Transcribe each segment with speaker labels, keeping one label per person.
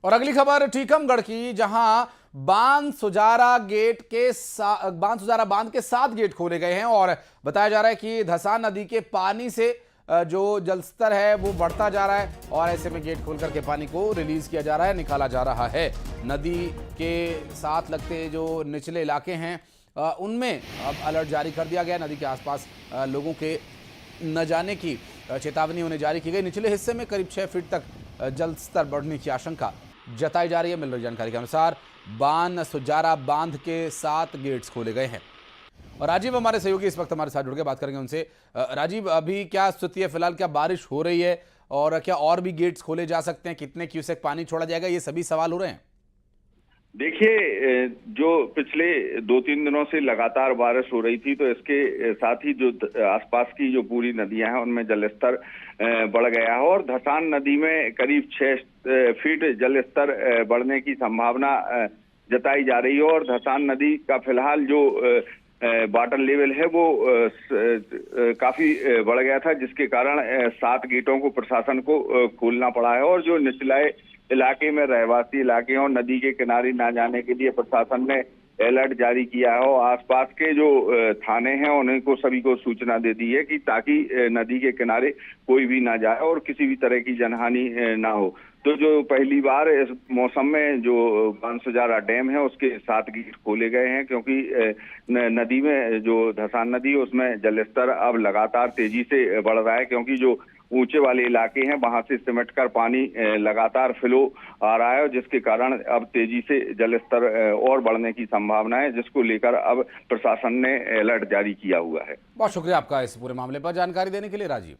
Speaker 1: और अगली खबर टीकमगढ़ की, जहां बांध सुजारा बांध के 7 गेट खोले गए हैं और बताया जा रहा है कि धसान नदी के पानी से जो जलस्तर है वो बढ़ता जा रहा है और ऐसे में गेट खोल करके पानी को रिलीज किया जा रहा है, निकाला जा रहा है। नदी के साथ लगते जो निचले इलाके हैं उनमें अब अलर्ट जारी कर दिया गया। नदी के आसपास लोगों के न जाने की चेतावनी उन्हें जारी की गई। निचले हिस्से में करीब 6 फीट तक जल स्तर बढ़ने की आशंका जताई जा रही है। मिल रही जानकारी के अनुसार बांध सुजारा बांध के 7 गेट्स खोले गए हैं। और राजीव हमारे सहयोगी इस वक्त हमारे साथ जुड़ के बात करेंगे उनसे। राजीव, अभी क्या स्थिति है फिलहाल? क्या बारिश हो रही है और क्या और भी गेट्स खोले जा सकते हैं? कितने क्यूसेक पानी छोड़ा जाएगा? ये सभी सवाल हो रहे हैं।
Speaker 2: देखिए, जो पिछले 2-3 दिनों से लगातार बारिश हो रही थी, तो इसके साथ ही जो आसपास की जो पूरी नदियां हैं उनमें जलस्तर बढ़ गया है और धसान नदी में करीब 6 फीट जलस्तर बढ़ने की संभावना जताई जा रही है। और धसान नदी का फिलहाल जो वाटर लेवल है वो काफी बढ़ गया था, जिसके कारण 7 गेटों को प्रशासन को खोलना पड़ा है। और जो निचले इलाके में रहवासी इलाके और नदी के किनारे ना जाने के लिए प्रशासन ने अलर्ट जारी किया है और आसपास के जो थाने हैं उन्हें को सभी को सूचना दे दी है कि ताकि नदी के किनारे कोई भी ना जाए और किसी भी तरह की जनहानि ना हो। तो जो पहली बार इस मौसम में जो बांध सुजारा डैम है उसके 7 गेट खोले गए हैं, क्योंकि नदी में जो धसान नदी है उसमें जलस्तर अब लगातार तेजी से बढ़ रहा है, क्योंकि जो ऊंचे वाले इलाके हैं वहां से सिमट कर पानी लगातार फ्लो आ रहा है, जिसके कारण अब तेजी से जलस्तर और बढ़ने की संभावना है, जिसको लेकर अब प्रशासन ने अलर्ट जारी किया हुआ है।
Speaker 1: बहुत शुक्रिया आपका इस पूरे मामले पर जानकारी देने के लिए राजीव।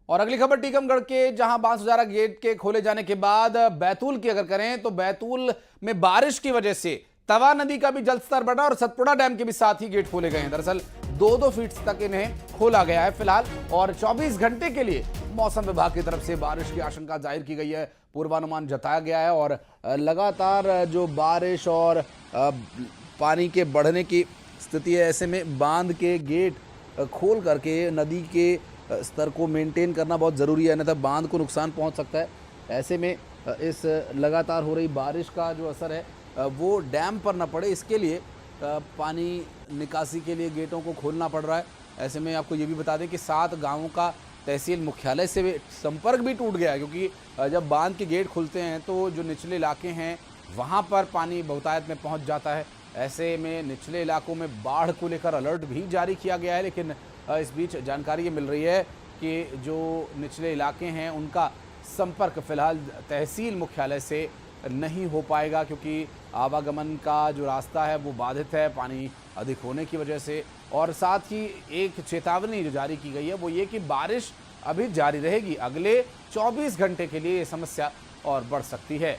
Speaker 1: और अगली खबर टीकमगढ़ के, जहां बांध सुजारा गेट के खोले जाने के बाद बैतूल की अगर करें तो बैतूल में बारिश की वजह से तवा नदी का भी जलस्तर बढ़ा और सतपुड़ा डैम के भी 7 ही गेट खोले गए हैं। दरअसल 2-2 फीट तक इन्हें खोला गया है फिलहाल और 24 घंटे के लिए मौसम विभाग की तरफ से बारिश की आशंका जाहिर की गई है, पूर्वानुमान जताया गया है। और लगातार जो बारिश और पानी के बढ़ने की स्थिति है, ऐसे में बांध के गेट खोल करके नदी के स्तर को मेंटेन करना बहुत ज़रूरी है, अन्यथा बांध को नुकसान पहुंच सकता है। ऐसे में इस लगातार हो रही बारिश का जो असर है वो डैम पर न पड़े, इसके लिए पानी निकासी के लिए गेटों को खोलना पड़ रहा है। ऐसे में आपको ये भी बता दें कि 7 गांवों का तहसील मुख्यालय से संपर्क भी टूट गया है, क्योंकि जब बांध के गेट खुलते हैं तो जो निचले इलाके हैं वहाँ पर पानी बहुतायत में पहुँच जाता है। ऐसे में निचले इलाकों में बाढ़ को लेकर अलर्ट भी जारी किया गया है, लेकिन इस बीच जानकारी ये मिल रही है कि जो निचले इलाके हैं उनका संपर्क फिलहाल तहसील मुख्यालय से नहीं हो पाएगा, क्योंकि आवागमन का जो रास्ता है वो बाधित है पानी अधिक होने की वजह से। और साथ ही एक चेतावनी जो जारी की गई है वो ये कि बारिश अभी जारी रहेगी, अगले 24 घंटे के लिए ये समस्या और बढ़ सकती है।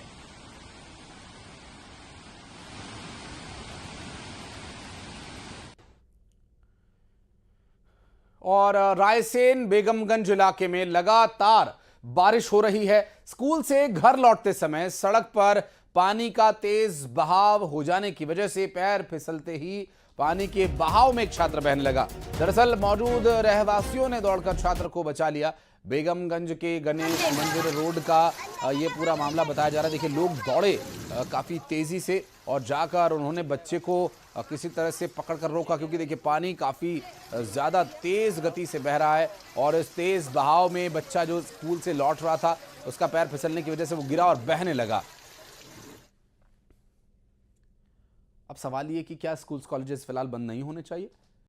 Speaker 1: और रायसेन बेगमगंज इलाके में लगातार बारिश हो रही है। स्कूल से घर लौटते समय सड़क पर पानी का तेज बहाव हो जाने की वजह से पैर फिसलते ही पानी के बहाव में एक छात्र बहने लगा। दरअसल मौजूद रहवासियों ने दौड़कर छात्र को बचा लिया। बेगमगंज के गणेश मंदिर रोड का ये पूरा मामला बताया जा रहा है। देखिए, लोग दौड़े काफ़ी तेज़ी से और जाकर उन्होंने बच्चे को किसी तरह से पकड़कर रोका, क्योंकि देखिए पानी काफ़ी ज़्यादा तेज़ गति से बह रहा है और इस तेज़ बहाव में बच्चा जो स्कूल से लौट रहा था उसका पैर फिसलने की वजह से वो गिरा और बहने लगा। अब सवाल ये कि क्या स्कूल्स कॉलेजेस फिलहाल बंद नहीं होने चाहिए?